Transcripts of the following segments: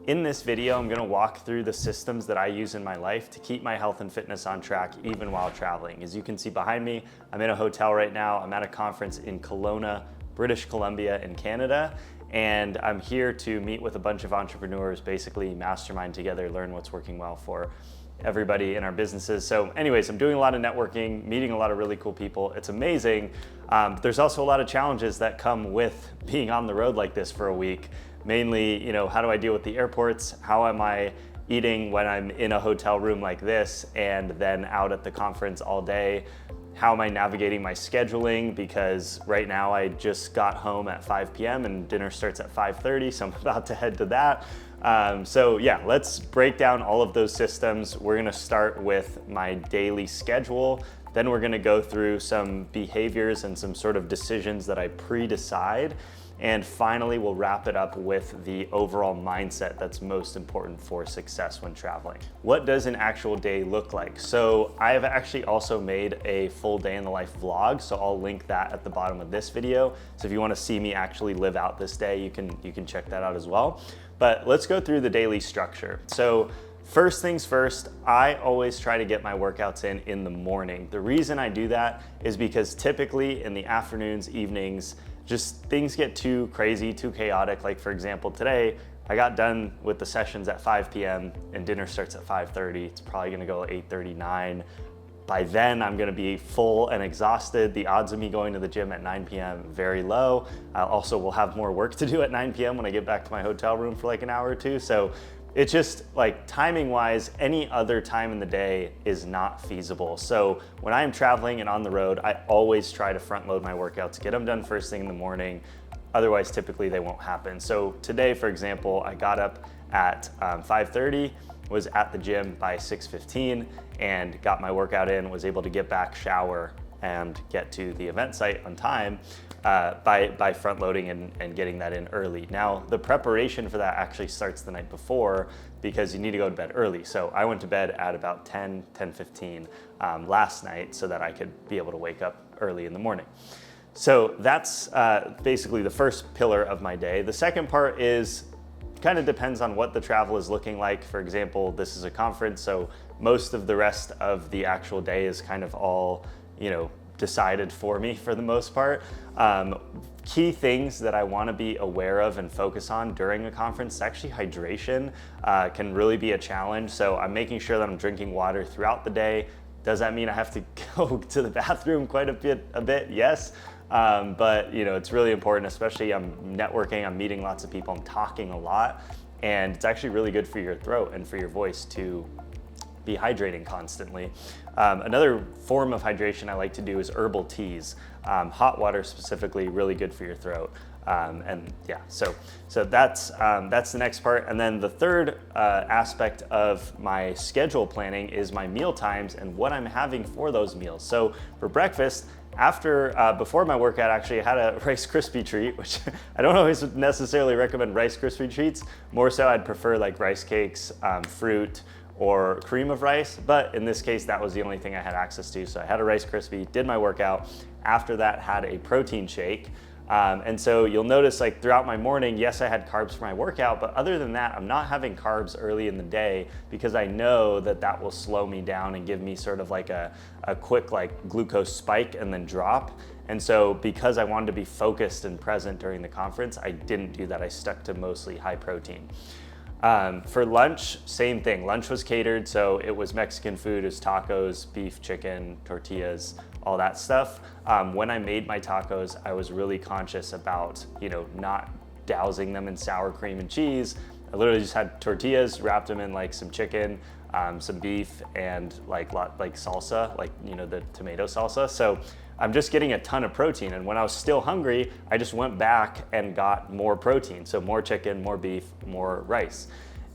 In this video, I'm gonna walk through the systems that I use in my life to keep my health and fitness on track even while traveling. As you can see behind me, I'm in a hotel right now. I'm at a conference in Kelowna, British Columbia in Canada, and I'm here to meet with a bunch of entrepreneurs, basically mastermind together, learn what's working well for everybody in our businesses. So anyways, I'm doing a lot of networking, meeting a lot of really cool people. It's amazing. There's also a lot of challenges that come with being on the road like this for a week. Mainly, how do I deal with the airports? How am I eating when I'm in a hotel room like this and then out at the conference all day? How am I navigating my scheduling? Because right now I just got home at 5 p.m. and dinner starts at 5:30, so I'm about to head to that. So yeah, let's break down all of those systems. We're gonna start with my daily schedule. Then we're gonna go through some behaviors and some sort of decisions that I pre-decide. And finally, we'll wrap it up with the overall mindset that's most important for success when traveling. What does an actual day look like? So I have actually also made a full day in the life vlog, so I'll link that at the bottom of this video. So if you wanna see me actually live out this day, you can check that out as well. But let's go through the daily structure. So first things first, I always try to get my workouts in the morning. The reason I do that is because typically in the afternoons, evenings, just things get too crazy, too chaotic. Like for example, today, I got done with the sessions at 5 p.m. and dinner starts at 5:30. It's probably gonna go at 8:39. By then, I'm gonna be full and exhausted. The odds of me going to the gym at 9 p.m. very low. I also will have more work to do at 9 p.m. when I get back to my hotel room for like an hour or two. So it's just like timing wise, any other time in the day is not feasible. So when I'm traveling and on the road, I always try to front load my workouts, get them done first thing in the morning. Otherwise, typically they won't happen. So today, for example, I got up at 5:30, was at the gym by 6:15 and got my workout in, was able to get back, shower, and get to the event site on time by front loading and getting that in early. Now, the preparation for that actually starts the night before because you need to go to bed early. So I went to bed at about 10:15 last night so that I could be able to wake up early in the morning. So that's basically the first pillar of my day. The second part is kind of depends on what the travel is looking like. For example, this is a conference, so most of the rest of the actual day is kind of all, decided for me for the most part. Key things that I want to be aware of and focus on during a conference, actually hydration can really be a challenge. So I'm making sure that I'm drinking water throughout the day. Does that mean I have to go to the bathroom quite a bit? Yes. But it's really important, especially I'm networking, I'm meeting lots of people, I'm talking a lot, and it's actually really good for your throat and for your voice to be hydrating constantly. Another form of hydration I like to do is herbal teas. Hot water specifically, really good for your throat. So that's the next part. And then the third aspect of my schedule planning is my meal times and what I'm having for those meals. So for breakfast, before my workout, actually, I had a Rice Krispie treat, which I don't always necessarily recommend Rice Krispie treats. More so, I'd prefer like rice cakes, fruit, or cream of rice, but in this case, that was the only thing I had access to. So I had a Rice Krispie, did my workout. After that, had a protein shake. And so you'll notice like throughout my morning, yes, I had carbs for my workout, but other than that, I'm not having carbs early in the day because I know that will slow me down and give me sort of like a quick like glucose spike and then drop. And so because I wanted to be focused and present during the conference, I didn't do that. I stuck to mostly high protein. For lunch, same thing. Lunch was catered, so it was Mexican food, it was tacos, beef, chicken, tortillas, all that stuff. When I made my tacos, I was really conscious about, not dousing them in sour cream and cheese. I literally just had tortillas, wrapped them in like some chicken, some beef, and like salsa, the tomato salsa. So I'm just getting a ton of protein. And when I was still hungry, I just went back and got more protein. So more chicken, more beef, more rice.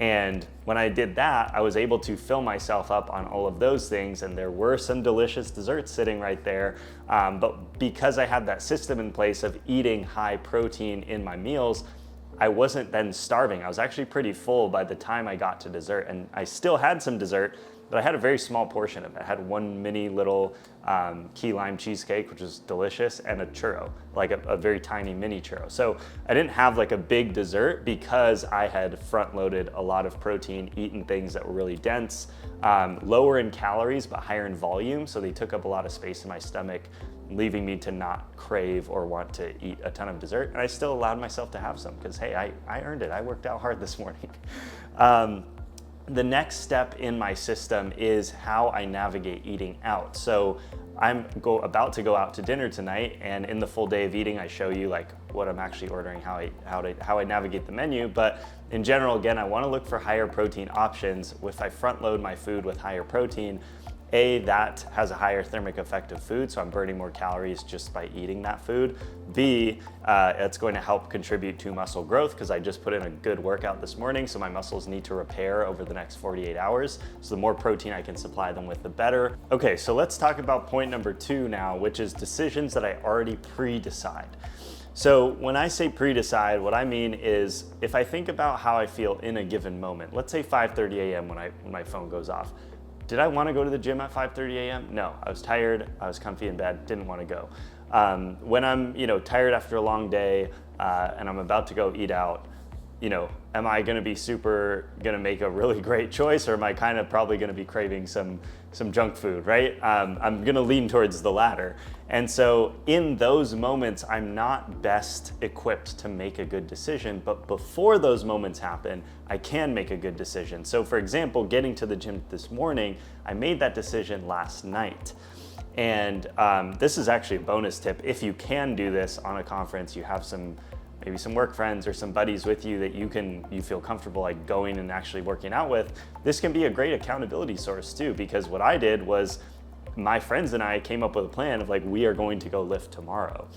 And when I did that, I was able to fill myself up on all of those things. And there were some delicious desserts sitting right there. But because I had that system in place of eating high protein in my meals, I wasn't then starving. I was actually pretty full by the time I got to dessert, and I still had some dessert, but I had a very small portion of it. I had one mini little key lime cheesecake, which was delicious, and a churro, like a very tiny mini churro. So I didn't have like a big dessert because I had front loaded a lot of protein, eaten things that were really dense, lower in calories, but higher in volume. So they took up a lot of space in my stomach, leaving me to not crave or want to eat a ton of dessert. And I still allowed myself to have some because, hey, I earned it. I worked out hard this morning. The next step in my system is how I navigate eating out. So I'm about to go out to dinner tonight, and in the full day of eating, I show you like what I'm actually ordering, how I navigate the menu. But in general, again, I want to look for higher protein options. If I front load my food with higher protein, that has a higher thermic effect of food, so I'm burning more calories just by eating that food. B, it's going to help contribute to muscle growth because I just put in a good workout this morning, so my muscles need to repair over the next 48 hours. So the more protein I can supply them with, the better. Okay, so let's talk about point number 2 now, which is decisions that I already pre-decide. So when I say pre-decide, what I mean is if I think about how I feel in a given moment, let's say 5:30 a.m. when my phone goes off. Did I want to go to the gym at 5:30 a.m.? No, I was tired, I was comfy in bed, didn't want to go. When I'm tired after a long day and I'm about to go eat out, am I gonna make a really great choice, or am I kind of probably gonna be craving some junk food, right? I'm gonna lean towards the latter. And so in those moments, I'm not best equipped to make a good decision, but before those moments happen, I can make a good decision. So for example, getting to the gym this morning, I made that decision last night. And this is actually a bonus tip. If you can do this on a conference, you have maybe some work friends or some buddies with you that you feel comfortable like going and actually working out with, this can be a great accountability source too, because what I did was my friends and I came up with a plan of like, we are going to go lift tomorrow.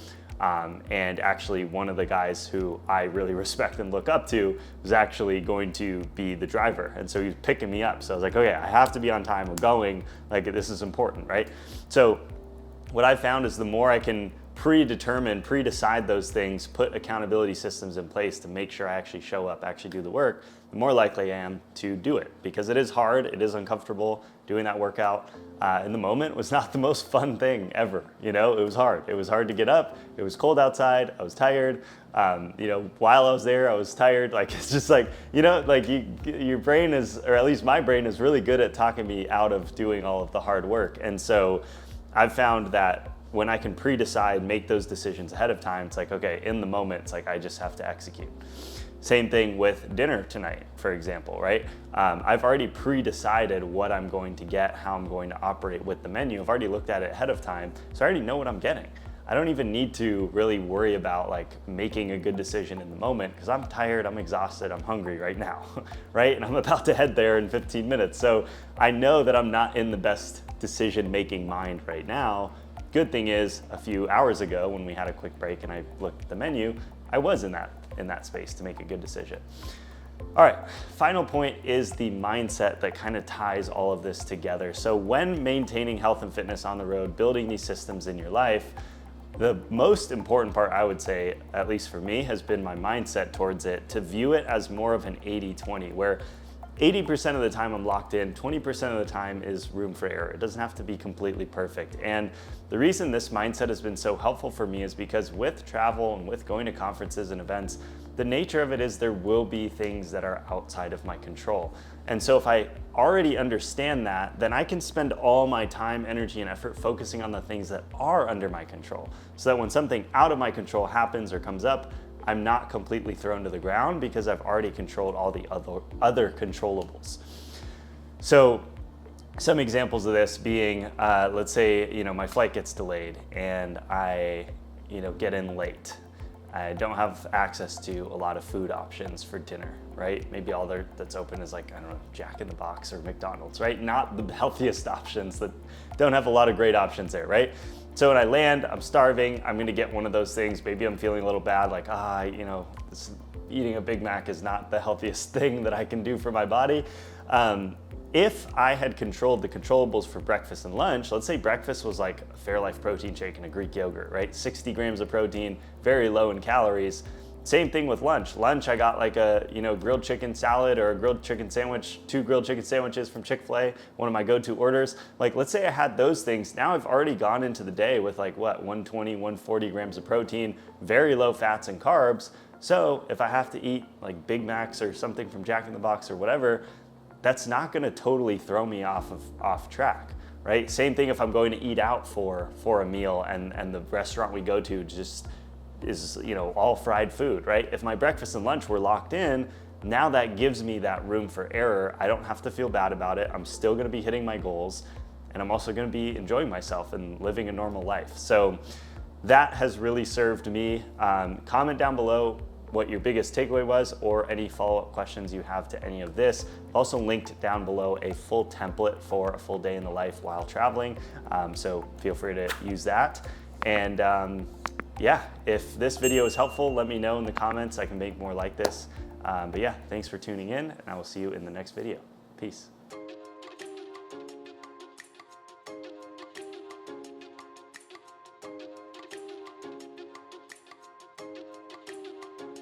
And actually one of the guys who I really respect and look up to was actually going to be the driver. And so he was picking me up. So I was like, okay, I have to be on time, we're going, like this is important, right? So what I found is the more I can pre-decide those things, put accountability systems in place to make sure I actually show up, actually do the work, the more likely I am to do it. Because it is hard, it is uncomfortable. Doing that workout in the moment was not the most fun thing ever. It was hard. It was hard to get up. It was cold outside. I was tired. While I was there, I was tired. Like, it's just like, your brain is, or at least my brain is really good at talking me out of doing all of the hard work. And so I've found that when I can pre-decide, make those decisions ahead of time, it's like, okay, in the moment, it's like I just have to execute. Same thing with dinner tonight, for example, right? I've already pre-decided what I'm going to get, how I'm going to operate with the menu. I've already looked at it ahead of time, so I already know what I'm getting. I don't even need to really worry about like making a good decision in the moment because I'm tired, I'm exhausted, I'm hungry right now, right? And I'm about to head there in 15 minutes. So I know that I'm not in the best decision-making mind right now. Good thing is, a few hours ago when we had a quick break and I looked at the menu, I was in that space to make a good decision. All right, final point is the mindset that kind of ties all of this together. So when maintaining health and fitness on the road, building these systems in your life, the most important part, I would say, at least for me, has been my mindset towards it, to view it as more of an 80-20, where 80% of the time I'm locked in, 20% of the time is room for error. It doesn't have to be completely perfect. And the reason this mindset has been so helpful for me is because with travel and with going to conferences and events, the nature of it is there will be things that are outside of my control. And so if I already understand that, then I can spend all my time, energy, and effort focusing on the things that are under my control. So that when something out of my control happens or comes up, I'm not completely thrown to the ground because I've already controlled all the other controllables. So some examples of this being, let's say, my flight gets delayed and I, get in late. I don't have access to a lot of food options for dinner, right? Maybe all that's open is like, I don't know, Jack in the Box or McDonald's, right? Not the healthiest options, that don't have a lot of great options there, right? So when I land, I'm starving, I'm gonna get one of those things. Maybe I'm feeling a little bad, like, eating a Big Mac is not the healthiest thing that I can do for my body. If I had controlled the controllables for breakfast and lunch, let's say breakfast was like a Fairlife protein shake and a Greek yogurt, right? 60 grams of protein, very low in calories. Same thing with lunch. Lunch, I got like a grilled chicken salad or a grilled chicken sandwich, 2 grilled chicken sandwiches from Chick-fil-A, one of my go-to orders. Like, let's say I had those things. Now I've already gone into the day with like what, 120, 140 grams of protein, very low fats and carbs. So if I have to eat like Big Macs or something from Jack in the Box or whatever, that's not gonna totally throw me off track, right? Same thing if I'm going to eat out for a meal and the restaurant we go to just is all fried food, right? If my breakfast and lunch were locked in, now that gives me that room for error. I don't have to feel bad about it. I'm still gonna be hitting my goals, and I'm also gonna be enjoying myself and living a normal life. So that has really served me. Comment down below what your biggest takeaway was or any follow-up questions you have to any of this. I've also linked down below a full template for a full day in the life while traveling, so feel free to use that. And yeah, if this video is helpful, let me know in the comments. I can make more like this. But yeah, thanks for tuning in, and I will see you in the next video. Peace.